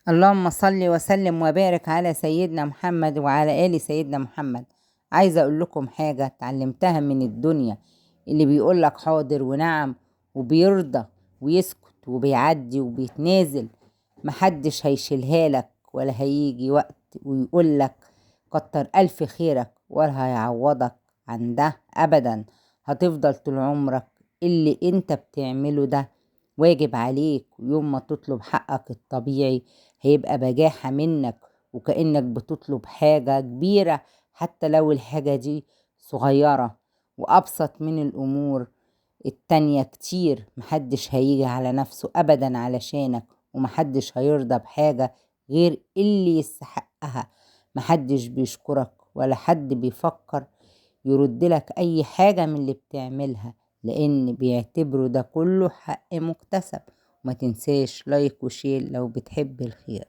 اللهم صل وسلم وبارك على سيدنا محمد وعلى آل سيدنا محمد. عايزة أقول لكم حاجة اتعلمتها من الدنيا، اللي بيقولك حاضر ونعم وبيرضى ويسكت وبيعدي وبيتنازل، محدش هيشيلها لك ولا هيجي وقت ويقولك كتر ألف خيرك ولا هيعوضك عن ده أبدا. هتفضل طول عمرك اللي انت بتعمله ده واجب عليك، ويوم ما تطلب حقك الطبيعي هيبقى بجاحة منك وكأنك بتطلب حاجة كبيرة، حتى لو الحاجة دي صغيرة وأبسط من الأمور التانية كتير. محدش هيجي على نفسه أبدا علشانك، ومحدش هيرضى بحاجة غير اللي يستحقها. محدش بيشكرك ولا حد بيفكر يردلك أي حاجة من اللي بتعملها، لأن بيعتبروا ده كله حق مكتسب. وما تنساش لايك وشير لو بتحب الخير.